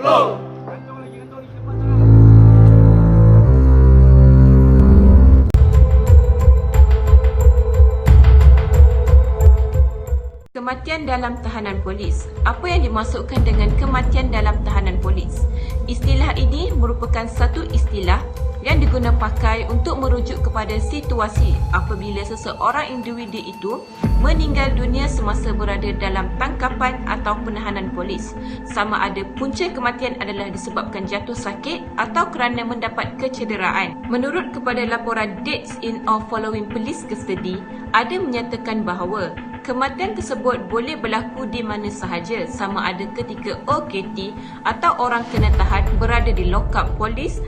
Kematian dalam tahanan polis. Apa yang dimaksudkan dengan kematian dalam tahanan polis? Istilah ini merupakan satu istilah yang diguna pakai untuk merujuk kepada situasi apabila seseorang individu itu meninggal dunia semasa berada dalam tangkapan atau penahanan polis. Sama ada punca kematian adalah disebabkan jatuh sakit atau kerana mendapat kecederaan. Menurut kepada laporan Deaths in or Following Police Custody, ada menyatakan bahawa kematian tersebut boleh berlaku di mana sahaja, sama ada ketika OKT atau orang kena tahan berada di lockup polis,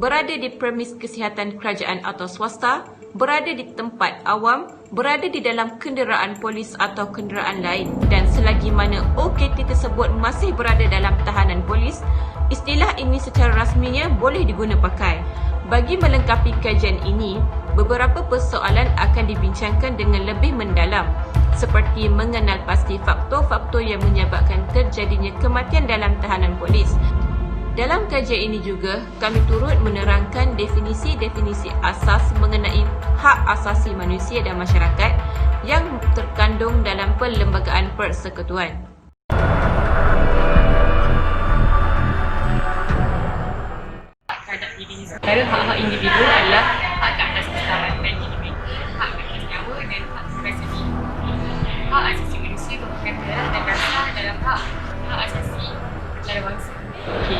berada di premis kesihatan kerajaan atau swasta, berada di tempat awam, berada di dalam kenderaan polis atau kenderaan lain, dan selagi mana OKT tersebut masih berada dalam tahanan polis, istilah ini secara rasminya boleh diguna pakai. Bagi melengkapi kajian ini, beberapa persoalan akan dibincangkan dengan lebih mendalam, seperti mengenal pasti faktor-faktor yang menyebabkan terjadinya kematian dalam tahanan polis. Dalam kajian ini juga, kami turut menerangkan definisi-definisi asas mengenai hak asasi manusia dan masyarakat yang terkandung dalam Perlembagaan Persekutuan. Antara hak-hak individu adalah hak ke atas keselamatan individu, hak ke atas nyawa dan hak privasi. Hak asasi manusia merupakan pilihan dan dasar dalam hak asasi antarabangsa.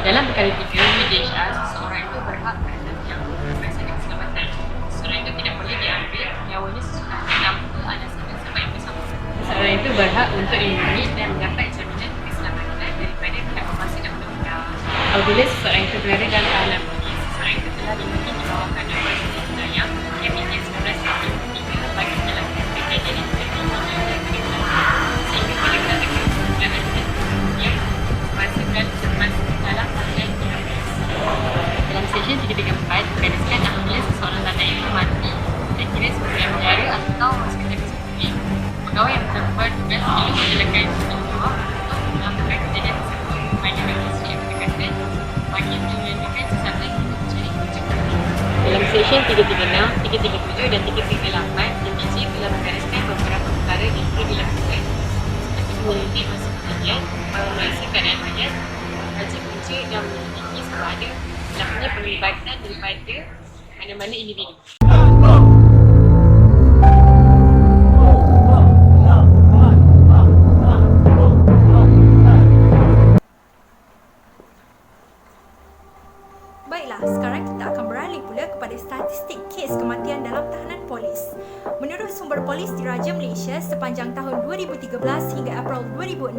Dalam perkara 3 UDHR, seseorang itu berhak ke atas nyawa, privasi dan keselamatan. Seseorang itu tidak boleh diambil nyawanya sesudah tanpa alasan dan sebab yang bersangkutan. Seseorang itu berhak untuk dilindungi dan mendapat jaminan keselamatan daripada pihak berkuasa dan undang-undang. Apabila seseorang itu berada dalam tahanan polis, seseorang itu telah dimiliki di bawah kandungan Presiden Hidayah Kabinet 1993 bagi menjalankan kejadian yang terjadi dan kegiatan sehingga pada mengatakan kemudahan dan kemudian masukkan termasuk dalam bahagian PRS. Dalam Seksyen 334 berkaitan apabila seseorang tanda itu mati dan kira sebagai penjara atau hospital disiplin, pegawai yang bertanggungjawab tugas perlu menjalankan tanggungjawab untuk melakukan kejadian tersebut kepada manusia yang berdekatan bagi menyediakan sesuatu yang mencari pencegahan. Dalam Seksyen 336, 337 dan 338, DPJ telah menggariskan beberapa perkara yang perlu dilakukan seperti menyelidik masa kejadian, menguasai keadaan hayat, baca punca dan menyelidiki sama ada berlakunya perlibatan daripada mana-mana individu. Baiklah, sekarang kita akan beralih pula kepada statistik kes kematian dalam tahanan polis. Menurut sumber polis Diraja Malaysia, sepanjang tahun 2013 hingga April 2016,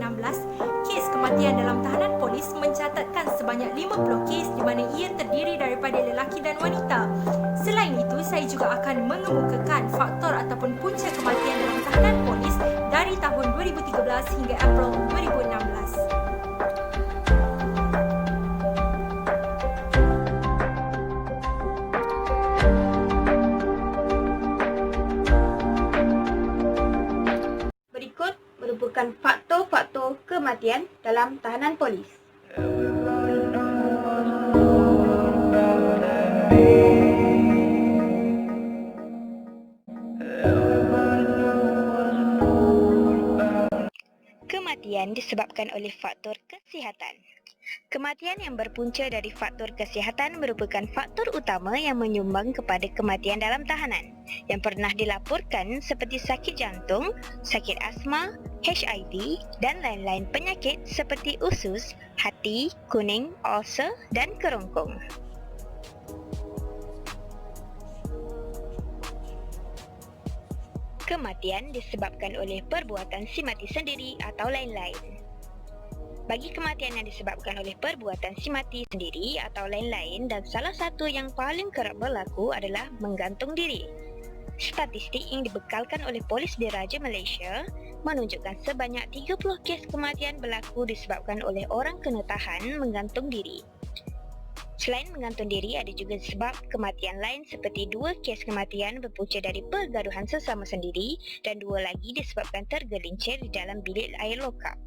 kes kematian dalam tahanan polis mencatatkan sebanyak 50 kes di mana ia terdiri daripada lelaki dan wanita. Selain itu, saya juga akan mengemukakan faktor ataupun punca kematian dalam tahanan polis dari tahun 2013 hingga April 2016. Berikut merupakan faktor-faktor kematian dalam tahanan polis. Kematian disebabkan oleh faktor kesihatan. Kematian yang berpunca dari faktor kesihatan merupakan faktor utama yang menyumbang kepada kematian dalam tahanan yang pernah dilaporkan seperti sakit jantung, sakit asma, HIV dan lain-lain penyakit seperti usus, hati, kuning, ulcer dan kerongkong. Kematian disebabkan oleh perbuatan si mati sendiri atau lain-lain. Bagi kematian yang disebabkan oleh perbuatan si mati sendiri atau lain-lain, dan salah satu yang paling kerap berlaku adalah menggantung diri. Statistik yang dibekalkan oleh Polis Diraja Malaysia menunjukkan sebanyak 30 kes kematian berlaku disebabkan oleh orang kena tahan menggantung diri. Selain menggantung diri, ada juga sebab kematian lain seperti 2 kes kematian berpunca dari pergaduhan sesama sendiri dan 2 lagi disebabkan tergelincir di dalam bilik air lokap.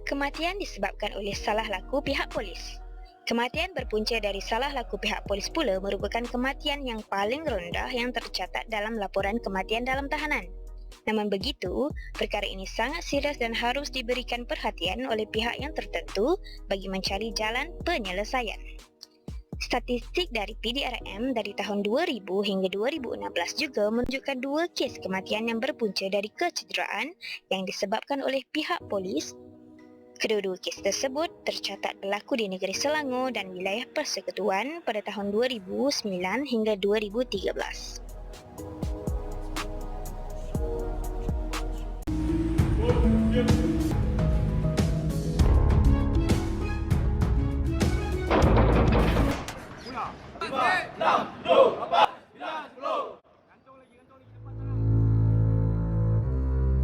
Kematian disebabkan oleh salah laku pihak polis. Kematian berpunca dari salah laku pihak polis pula merupakan kematian yang paling rendah yang tercatat dalam laporan kematian dalam tahanan. Namun begitu, perkara ini sangat serius dan harus diberikan perhatian oleh pihak yang tertentu bagi mencari jalan penyelesaian. Statistik dari PDRM dari tahun 2000 hingga 2016 juga menunjukkan 2 kes kematian yang berpunca dari kecederaan yang disebabkan oleh pihak polis. Kedua-dua kes tersebut tercatat berlaku di negeri Selangor dan wilayah Persekutuan pada tahun 2009 hingga 2013.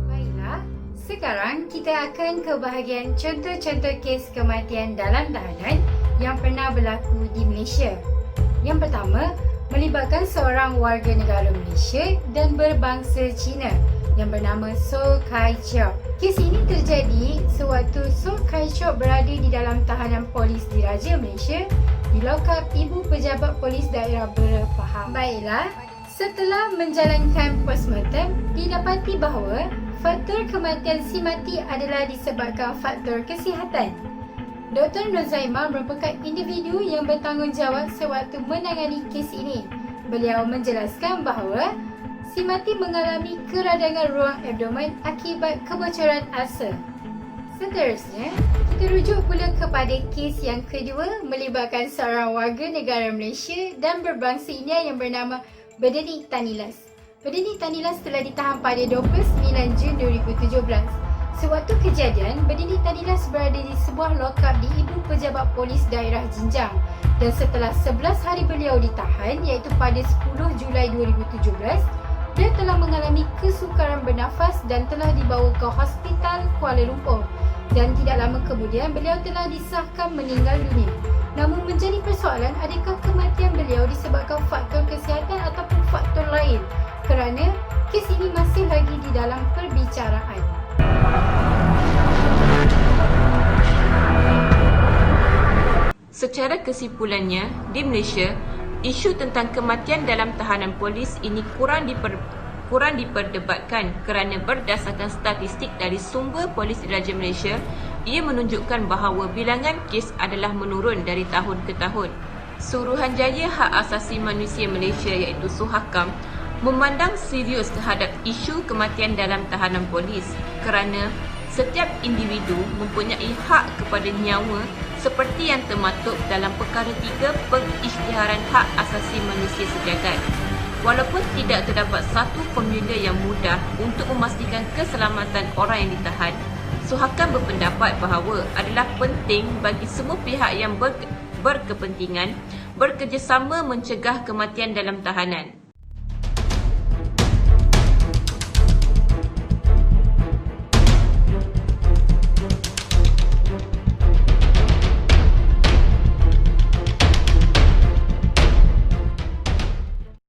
Baiklah, sekarang kita akan ke bahagian contoh-contoh kes kematian dalam tahanan yang pernah berlaku di Malaysia. Yang pertama, melibatkan seorang warga negara Malaysia dan berbangsa Cina yang bernama So Kai Cheok. Kes ini terjadi sewaktu So Kai Cheok berada di dalam tahanan polis diraja Malaysia di lokap Ibu Pejabat Polis Daerah Bera Pahang. Baiklah, setelah menjalankan postmortem, didapati bahawa faktor kematian si mati adalah disebabkan faktor kesihatan. Dr. Nur Zaimah merupakan individu yang bertanggungjawab sewaktu menangani kes ini. Beliau menjelaskan bahawa si mati mengalami keradangan ruang abdomen akibat kebocoran ulcer. Seterusnya, kita rujuk pula kepada kes yang kedua melibatkan seorang warga negara Malaysia dan berbangsa India yang bernama Berdenik Tanilas. Berdenik Tanilas telah ditahan pada 29 Jun 2017. Sewaktu kejadian, Berdenik Tanilas berada di sebuah lokap di Ibu Pejabat Polis Daerah Jinjang dan setelah 11 hari beliau ditahan iaitu pada 10 Julai 2017, dia telah mengalami kesukaran bernafas dan telah dibawa ke Hospital Kuala Lumpur dan tidak lama kemudian beliau telah disahkan meninggal dunia. Namun menjadi persoalan, adakah kematian beliau disebabkan faktor kesihatan ataupun faktor lain? Kerana kes ini masih lagi di dalam perbicaraan. Secara kesimpulannya, di Malaysia, isu tentang kematian dalam tahanan polis ini kurang diperdebatkan kerana berdasarkan statistik dari sumber Polis Diraja Malaysia, ia menunjukkan bahawa bilangan kes adalah menurun dari tahun ke tahun. Suruhanjaya Hak Asasi Manusia Malaysia iaitu Suhakam memandang serius terhadap isu kematian dalam tahanan polis kerana setiap individu mempunyai hak kepada nyawa seperti yang termaktub dalam Perkara 3 Pengisytiharan Hak Asasi Manusia Sejagat. Walaupun tidak terdapat satu formula yang mudah untuk memastikan keselamatan orang yang ditahan, Suhakam berpendapat bahawa adalah penting bagi semua pihak yang berkepentingan bekerjasama mencegah kematian dalam tahanan.